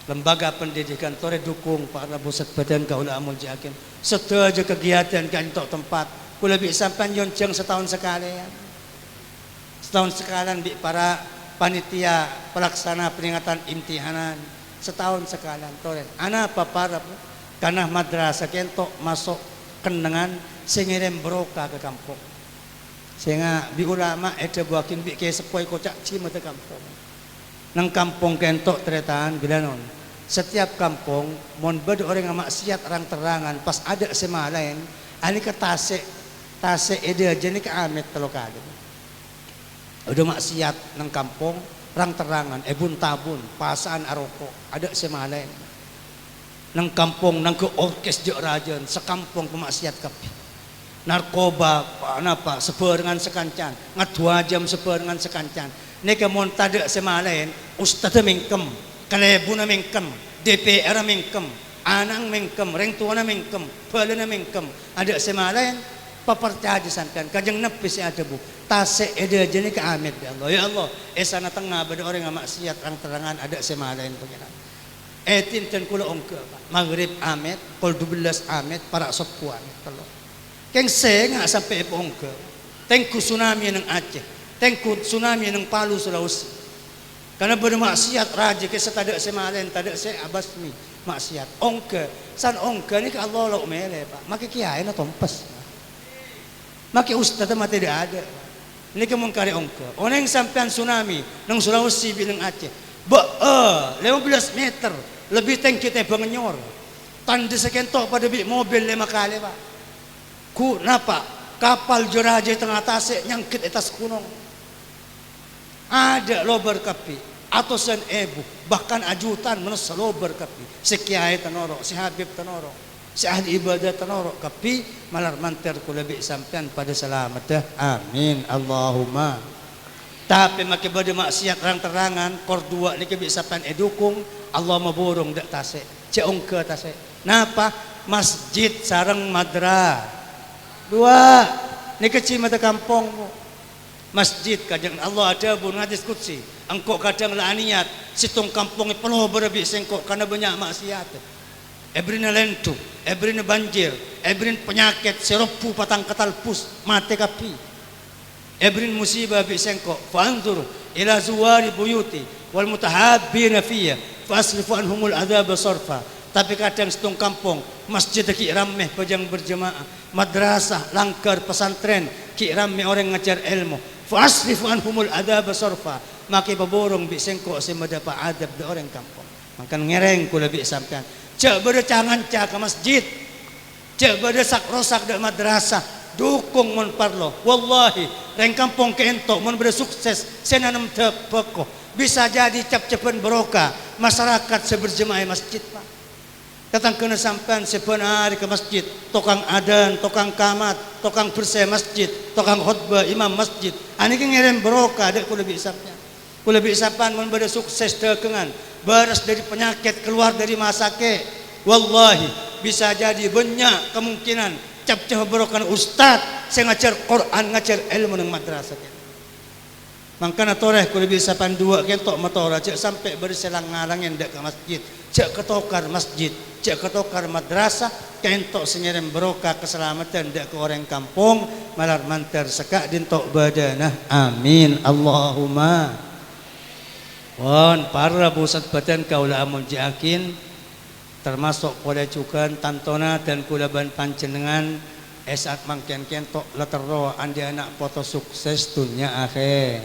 Lembaga pendidikan tore dukung para pusat badan kaula amul jakin. Sedaja kegiatan kantok tempat. Kula bi sampean yonceng setahun sekali ya. Setahun sekalian bi para panitia pelaksana peringatan imtihanan. Setahun sekalian tore. Ana apa para karena madrasah kento masuk kendengan singirem berokah ke kampung. Sehingga bi ulama ada buakin bi ke sepoi kocak cima te kampung. Nang kampung kentok teretaan bila non. Setiap kampung mon bade orang yang maksiat terang-terangan pas ada sema lain ani ke tase ede jenis ke amet telokade. Udah maksiat nang kampung terang-terangan ebun tabun pasaan aroko ada sema lain. Nang kampung nang ke orkes jek rajan sekampung pemaksiat kapi. Narkoba apa sebarengan sekancan ngat 2 jam sebarengan sekancan neka mon tade semalain ustad mengkem kalebuna mengkem DPR mengkem anang mengkem reng tuana mengkem balena mengkem ada semalain papercaya disankan kajeng nepis ada bu tase ede jeni ke amit ya Allah ya Allah esana tengah bade orang yang maksiat terang-terangan ada semalain pengiran tinten kula ongke maghrib amet kol 12 amet para sepuan telo keng nggak sampai epongke tengku tsunami ng Aceh tengku tsunami ng Palu Sulawesi karena bermaksiat raja ke setada semalen tada se abasmi maksiat ongke san ongke ni ke Allah lo mele pak maki kiai na tompas maki ustad mah tidak ada ni ke mungkari ongke oneng sampean tsunami ng Sulawesi bineng Aceh 15 meter lebih tengki te bangenyor tanda sekentok pada bi mobil 5 kali pak ku napa kapal juraja tengah tasik nyangkit atas gunung ada lobar kapi atau sen ebu bahkan ajutan menus lobar kapi si kiai tenoro si habib tenoro si ahli ibadah tenoro kapi malar manter ku lebih sampean pada selamat dah amin Allahumma. Tapi makin bade maksiat terang-terangan kor 2 ni kebi sampean edukung Allah maburung dak tasik ceong ke tasik napa masjid sareng madrasah 2 ni kecil mata kampung masjid kajang Allah ada bun hadis qudsi engkau kadang la niat situng kampung penuh berbi sengkok karena banyak maksiat ebrina lentu ebrina banjir ebrin penyakit seropu patang ketalpus mate kapi ebrin musibah bi sengkok fanzur ila zuwari buyuti wal mutahabbina fiyya fasrifu anhumul adzab sarfa. Tapi kadang setung kampung masjid ki rameh pajang berjemaah madrasah langkar pesantren ki rameh orang ngajar ilmu fasrifu anhumul adab sarfa maki baborong bi sengko se madapa adab de orang kampung makan ngereng kula bi sampean cek bade cangan ca ke masjid cek bade sak rosak de madrasah dukung mon parlo wallahi reng kampung ke entok mon bade sukses senanam tepeko bisa jadi cap-capan barokah masyarakat seberjemaah masjid pak. Datang kena sampean sebenar ke masjid, tokang adan, tokang kamat, tokang bersih masjid, tokang khutbah imam masjid. Ani ke ngirim barokah dek kula bi sampean. Kula bi sampean mun bade sukses dekengan, baras dari penyakit keluar dari masake. Wallahi bisa jadi banyak kemungkinan cap-cap barokah ustad sing ngajar Quran, ngajar ilmu nang madrasah. Mangkana toreh kula bi sampean 2 kentok matora cek sampai berselang ngarang ndak ke masjid. Cek ketokar masjid, cek ketokar madrasah, kentok sengerem berokah keselamatan dak ke orang kampung, malar mantar sekak dintok badanah. Amin Allahumma. Wan para pusat badan kaula amun jakin termasuk kula cukan tantona dan kula ban panjenengan esat mangken kentok letero andi anak foto sukses dunia akhir.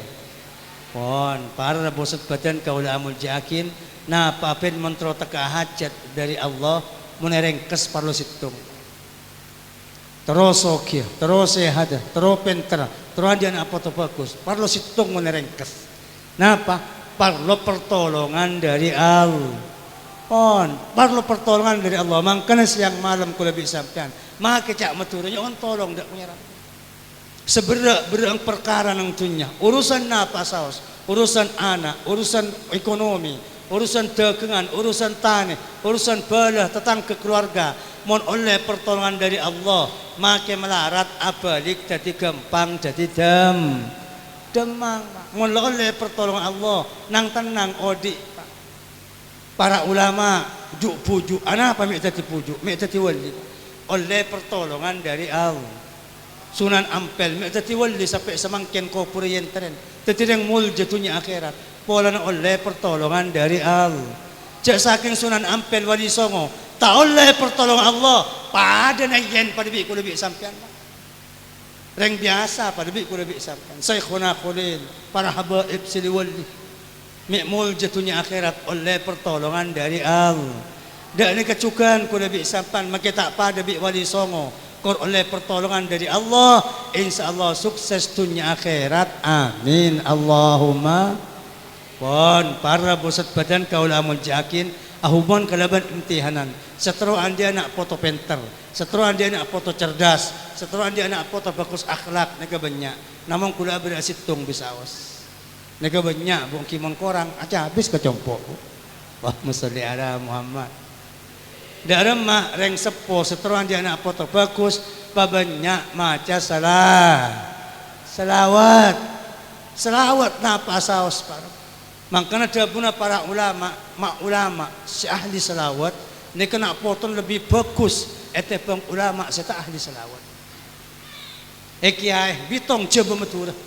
Wan para pusat badan kaula amun jakin nah papin mentro teka hajat dari Allah menerengkes parlo situng terus oke, terus sehat, terus pinter, terus dia nak foto bagus. Perlu situng menerengkes. Napa? Perlu pertolongan dari Allah. Perlu pertolongan dari Allah. Makanya siang malam kula lebih sampean. Maka cak maturnya on tolong dak punya. Seberak perkara nang dunya. Urusan napa saos? Urusan anak, urusan ekonomi, urusan dagangan, urusan tanah, urusan bala tetangga keluarga. Mohon oleh pertolongan dari Allah, maka melarat abalik jadi gampang jadi demang. Mohon oleh pertolongan Allah, nang tenang odi. Para ulama juk pujuk, apa mek jadi pujuk, mek jadi wali. Oleh pertolongan dari Allah. Sunan Ampel mek jadi wali sampai semangkin kopurian tren. Tetideng mul jatuhnya akhirat. Pola na oleh pertolongan dari Allah. Cak saking Sunan Ampel Wali Songo, tak oleh pertolongan Allah. Pada na yen pada bi ko lebih sampean. Reng biasa pada bi ko lebih sampean. Syekhuna Khalil, para habaib sili wali. Mek mul jatuhnya akhirat oleh pertolongan dari Allah. Dak ni kecukan ko lebih sampean makita pada bi Wali Songo. Kor oleh pertolongan dari Allah, insyaallah sukses dunia akhirat. Amin Allahumma. Pon para bosat badan kaula amun jakin ahumon kalaban imtihanan. Seteruan dia nak foto pinter, seteruan dia nak foto cerdas, seteruan dia nak foto bagus akhlak nega banyak. Namun kula berasitung bisawas. Nega banyak bung kimon korang aja habis kecompok. Wah musalli ala Muhammad. Dalam mak reng sepo seteruan dia nak foto bagus, banyak maca selawat napa saos para. Makanya dabuna para ulama si ahli selawat ni kena foto lebih bagus etepang ulama serta ahli selawat. Kiai bitong coba matura.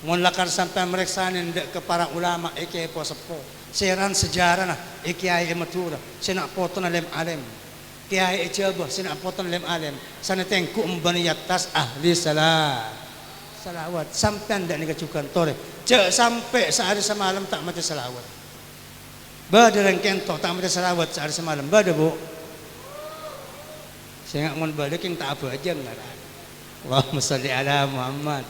Mun lakar sampai mereksanin ke para ulama kiai po sepo. Seran sejarah nah kiai matura sina foto na lem alem kiai coba sina foto na lem alem sana tengku umbaniyat tas ahli salawat sampean dak nika cukan tore cek sampai sehari semalam tak maca selawat bade rengkento tak maca selawat sehari semalam bade bu saya ngon bade king tak apa aja ngaran Allahumma shalli ala Muhammad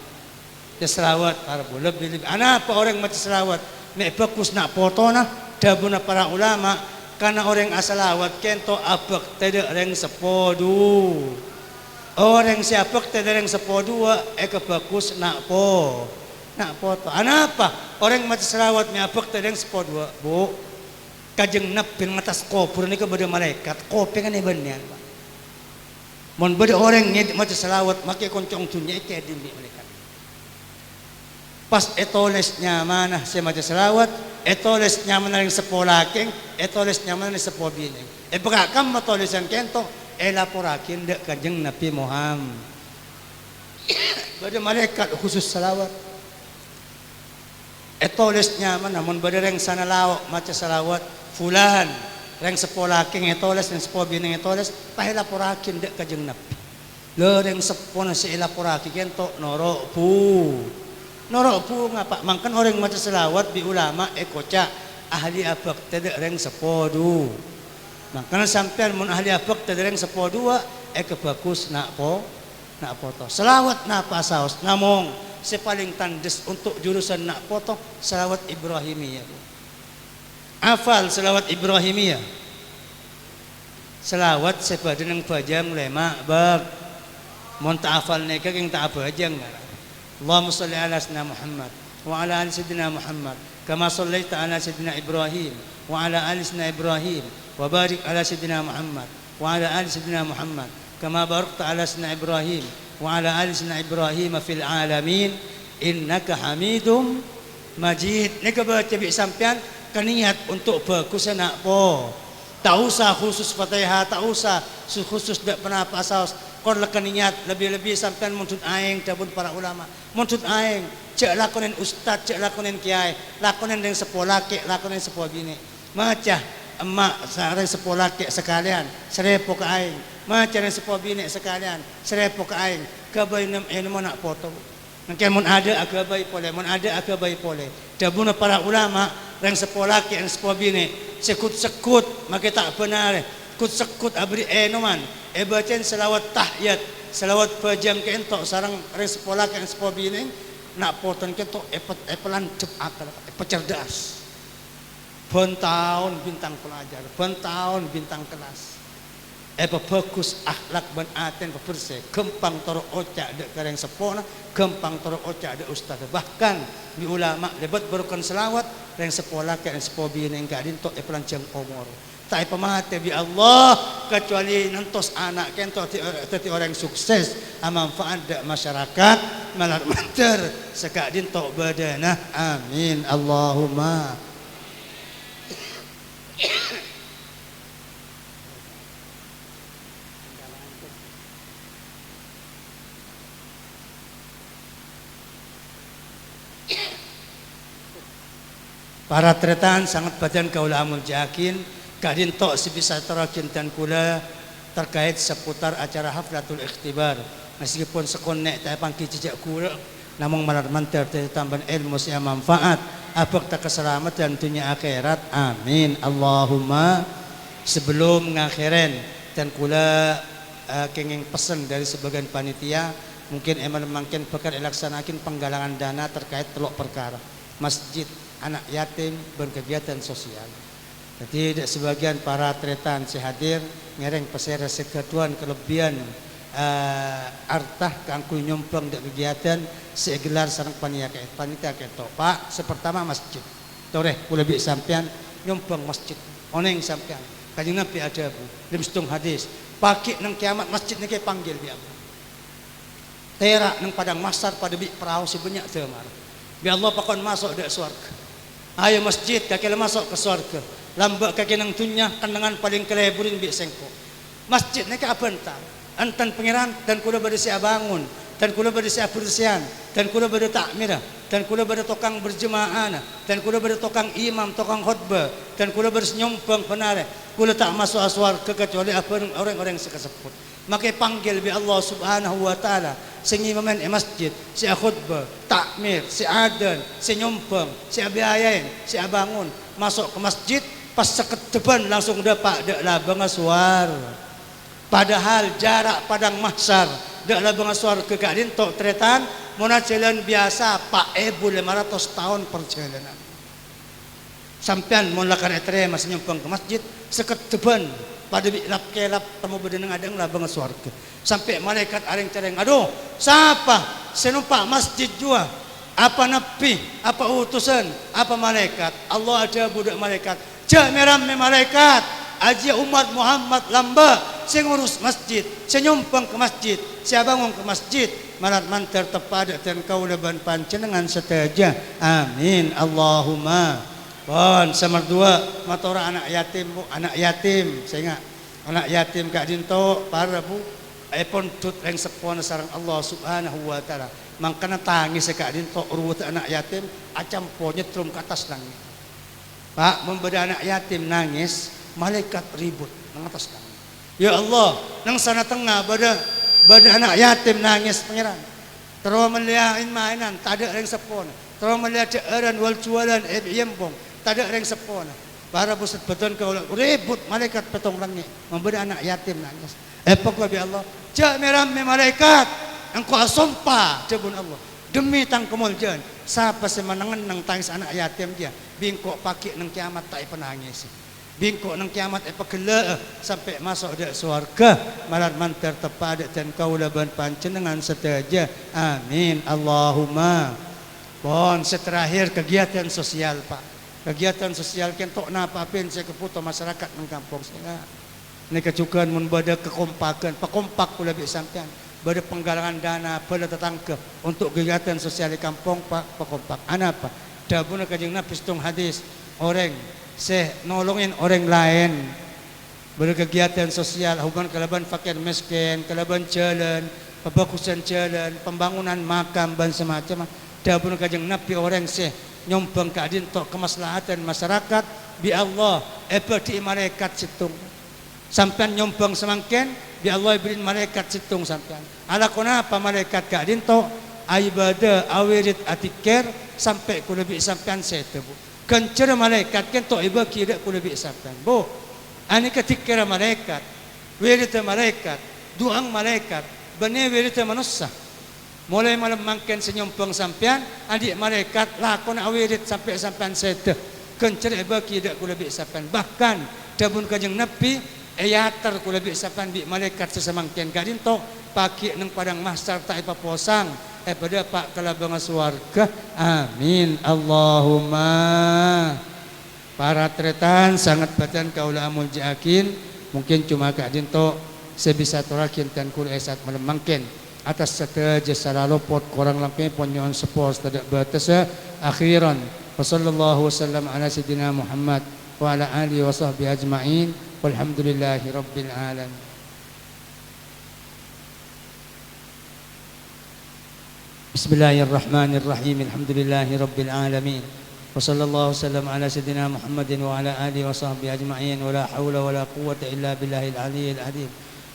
ya selawat para bu lebih ana apa orang maca selawat mek bagus nak foto na dabuna para ulama karena orang asalawat kento abek tidak reng sepodu orang siapek tidak reng sepodu bagus nak foto apa orang mati selawat mek abek tidak reng sepodu bu kajeng napin ngatas kopur ni kepada malaikat kopi kan ibannya mon bade orang nged mati selawat make koncong dunya ke dimbi malaikat pas etolesnya mana saya maca selawat etolesnya mana yang sepolaking etolesnya mana sepobining bekakam matolesan kento laporakin dek kanjeng Nabi Muhammad bade malaikat khusus selawat etolesnya mana mun bade reng sana lawak maca selawat fulan reng sepolaking etoles dan sepobining etoles pahe laporakin dek kanjeng Nabi le reng sepona si laporakin kento norok ngapa mangkan orang maca selawat di ulama koca ahli abak tidak reng sepodu makanya sampean mun ahli abak tidak reng sepodu kebagus nak foto selawat napa saos namong si paling tandes untuk jurusan nak foto selawat Ibrahimiyah hafal selawat Ibrahimiyah selawat sepadan yang bajang lemak bak mun tak hafal neka king tak bajang Allahumma salli ala sayyidina Muhammad wa ala ali sayyidina Muhammad kama sallaita ala sayyidina Ibrahim wa ala ali sayyidina Ibrahim wa barik ala sayyidina Muhammad wa ala ali sayyidina Muhammad kama barakta ala sayyidina Ibrahim wa ala ali sayyidina Ibrahim fil alamin innaka Hamidum Majid. Nika baca bi sampean kaniat untuk bagus nak po. Tak usah khusus Fatihah, tak usah khusus dak pernah pasaus. Kor lekan niat lebih-lebih sampean muntut aing dabun para ulama. Muntut aing cek lakonen ustaz, cek lakonen kiai, lakonen yang sepolake, lakonen sepobine. Macah emak sareng sepolake sekalian, serepo ke aing. Macah yang sepobine sekalian, serepo ke aing. Kabay nem eno nak foto. Nangke mun ada agabay pole, mun ada agabay pole. Dabun para ulama yang sepolake yang sepobine sekut-sekut make tak benar. Kut sekut abri enoman. Bacain selawat tahiyat selawat pejam ke entok sarang reng sekolah ke sepo bining nak poton ke entok epelan cep akal cerdas. Ben tahun bintang pelajar, ben tahun bintang kelas. Bagus akhlak ben aten bersih, gempang toro ocak dek kareng sepona, gempang toro ocak dek ustaz. Bahkan di ulama debat berukan selawat reng sekolah ke sepo bining gadin tok pelanceng umur. Tak pemate bi Allah kecuali nantos anak kentok teti orang sukses manfaat dak masyarakat malar manter sekadin tok badana amin Allahumma. Para tretan sangat badan kaulamul jakin kadin tok sebisa terakin dan kula terkait seputar acara haflatul ikhtibar meskipun sekonek tak pangki jejak kula namun malar manter tambahan ilmu sia manfaat apok tak keselamatan dunia akhirat amin Allahumma. Sebelum ngakhiren dan kula kenging pesan dari sebagian panitia mungkin eman mungkin bakal laksanakin penggalangan dana terkait telok perkara masjid anak yatim berkegiatan sosial. Jadi sebagian para tretan sehadir ngereng pesera seketuan kelebihan artah kangku nyumpeng dak kegiatan segelar sareng panitia ketok Pak sepertama masjid. Toreh kula bi sampean nyumpeng masjid. Oneng sampean. Kanjeng Nabi ada bu, limstung hadis. Pagi nang kiamat masjid niki panggil bi Allah. Terak nang padang masar pada bi perahu si banyak temar. Bi Allah pakon masuk dak surga. Ayo masjid kaki masuk ke surga. Lambak kaki nang tunya kandangan paling keleburin bi sengko. Masjid niki abentar. Antan pangeran dan kula bade sia bangun dan kula bade sia bersihan dan kula bade takmirah dan kula bade tokang berjemaah dan kula bade tokang imam tokang khutbah dan kula bade nyumpeng penare kula tak masuk aswar kecuali apa orang-orang sekesebut. Maka panggil bi Allah Subhanahu wa taala sing imaman masjid si khutbah takmir si adan si nyumpeng si biayain si bangun masuk ke masjid pas sekedepan langsung dapat dak labang aswar. Padahal jarak padang mahsyar dak labang aswar ke kadin tok tretan mona jalan biasa Pak 500 tahun perjalanan. Sampean mun lakan etre masih nyumpeng ke masjid sekedepan pada bilap kelap temu bedeneng adang labang swarga. Sampai malaikat aring cereng, aduh, siapa? Senumpak masjid jua. Apa nabi, apa utusan, apa malaikat? Allah ada budak malaikat. Jak merame malaikat. Aji umat Muhammad lamba sing ngurus masjid, sing nyumpang ke masjid, sing bangun ke masjid, malat mantar tepadak dan kaulaban panjenengan seteja. Amin Allahumma. Pon samar dua matora anak yatim bu, anak yatim saya ingat anak yatim kak dinto para bu pon tut reng sepon sarang Allah Subhanahu wa taala mangkana tangis kak dinto urut anak yatim acam ponyet trum ke atas nangis. Pak membeda anak yatim nangis malaikat ribut nang atas nangis. Ya Allah nang sana tengah bada anak yatim nangis pangeran. Terus melihain mainan tak ada reng sepon. Terus melihat eran wal jualan yempong tak ada reng sepon. Para pusat beton kau ribut malaikat petong langit membeda anak yatim nangis. Pokok bi Allah jak merame malaikat engkau sumpah jebun Allah demi tang kemuljan siapa semenangan nang tangis anak yatim dia bingkok paki nang kiamat tak penangis. Bingkok nang kiamat pegela sampai masuk dak surga malar mantar tepadak dan kaulaban panjenengan sedaja amin Allahumma. Pon seterakhir kegiatan sosial Pak. Kegiatan sosial kentok napa pin saya keputo masyarakat nang kampung saya. Ini kecukupan mun bada kekompakan, pekompak pula bi sampean. Bada penggalangan dana pada tetangga untuk kegiatan sosial di kampung Pak pekompak. Apa? Dabuna kanjeng Nabi setung hadis orang nolongin orang lain berkegiatan sosial hubungan kelaban fakir miskin kelaban jalan pembagusan jalan pembangunan makam dan semacam dabun kanjeng Nabi orang nyombang kadin tok kemaslahatan masyarakat bi Allah di malaikat situng sampean nyombang semangken bi Allah beri malaikat situng sampean ala kenapa malaikat kadin tok ibadah awirid atikir sampai ku lebih sampean setebu kencer malaikat kan tok iba kira ku lebih sampean bo ani ketikira malaikat wirid malaikat duang malaikat benih wirid manusia. Mulai malam mangken senyum peng sampean, adik malaikat lakon awirid sampai sampean sedeh. Kencer bagi dak kula bi sampean. Bahkan dabun kanjeng Nabi ayater kula bi sampean bi malaikat sesamangken kadinto pagi nang padang mahsyar tak posang pada pak kalabang swarga. Amin Allahumma. Para tretan sangat batan kaula amul jaakin mungkin cuma kadinto sebisa turakin kan kula esat malam mangken atas sateja salalopot korang lampe ponyon sepos tidak batas akhiran wa sallallahu wasallam ala sayyidina Muhammad wa ala alihi wa sahbihi ajma'in walhamdulillahi rabbil alamin. Bismillahirrahmanirrahim. Alhamdulillahi rabbil alamin. Wa sallallahu wasallam ala sayyidina Muhammadin wa ala alihi wa sahbihi ajma'in wa la hawla wa la quwwata illa billahil aliyyil azim.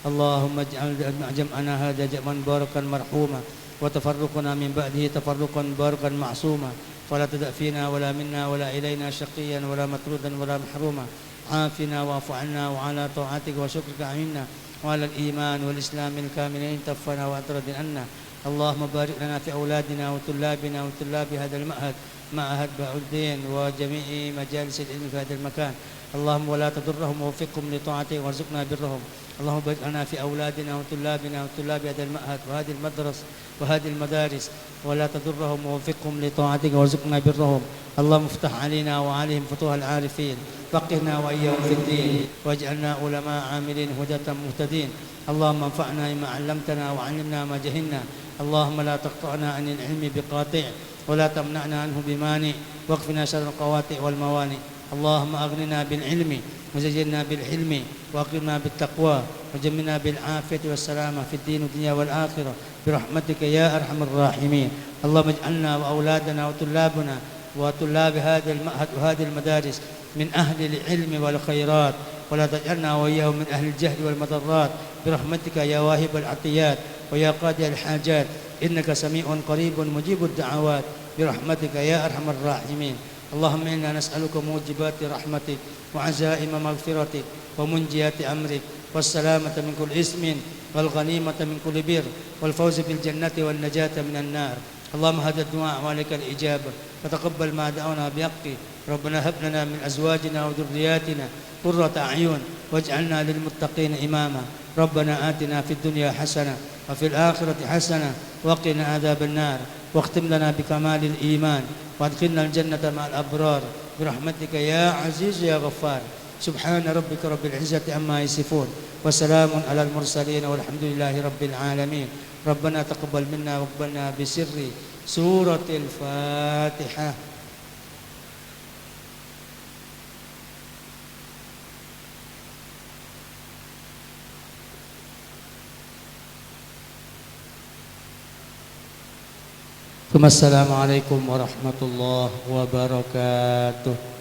اللهم اجعل جمعنا هذا جمعا باركا مرحوما وتفرقنا من بعده تفرقا باركا معصوما فلا تدع فينا ولا منا ولا إلينا شقيا ولا مطرودا ولا محروما عافنا واعف عنا وعلى طاعتك وشكرك عنا وعلى الإيمان والإسلام الكاملين توفنا وأطرد عنا. اللهم بارك لنا في أولادنا وطلابنا وطلاب هذا المعهد معهد بعدين وجميع مجالس العلم في هذا المكان. اللهم ولا تضرهم ووفقهم لطاعتك وارزقنا برهم. اللهم بارك لنا في أولادنا وطلابنا وطلاب هذا المعهد وهذه المدرسة وهذه المدارس ولا تضرهم ووفقهم لطاعتك وارزقنا برهم. اللهم افتح علينا وعليهم فتوح العارفين فقهنا وإياهم في الدين واجعلنا علماء عاملين هداة مهتدين. اللهم انفعنا بما علمتنا وعلمنا ما جهلنا. اللهم لا تقطعنا عن العلم بقاطع ولا تمنعنا عنه بمانع واكفنا شر القواطع والموانع. اللهم أغننا بالعلم وزينا بالحلم وأكرمنا بالتقوى وجملنا بالعافية والسلامة في الدين والدنيا والآخرة برحمتك يا أرحم الراحمين. اللهم اجعلنا وأولادنا وطلابنا وطلاب هذا المعهد وهذه المدارس من أهل العلم والخيرات ولا تجعلنا وإياهم من أهل الجهل والمضرات برحمتك يا واهب العطيات ويا قاضي الحاجات إنك سميع قريب مجيب الدعوات برحمتك يا أرحم الراحمين. اللهم إنا نسألك موجبات رحمتك وعزائم مغفرتك ومنجيات أمرك والسلامة من كل إثم والغنيمة من كل بر والفوز بالجنة والنجاة من النار. اللهم هذا الدعاء وعليك الإجابة فتقبل ما دعونا بحقك. ربنا هب لنا من أزواجنا وذرياتنا قرة أعين واجعلنا للمتقين إماما. ربنا آتنا في الدنيا حسنة وفي الآخرة حسنة وقنا عذاب النار واختم لنا بكمال الإيمان وادخلنا الجنة مع الأبرار برحمتك يا عزيز يا غفار. سبحان ربك رب العزة عما يصفون وسلام على المرسلين والحمد لله رب العالمين. ربنا تقبل منا واقبلنا بسر سورة الفاتحة. Assalamualaikum warahmatullahi wabarakatuh.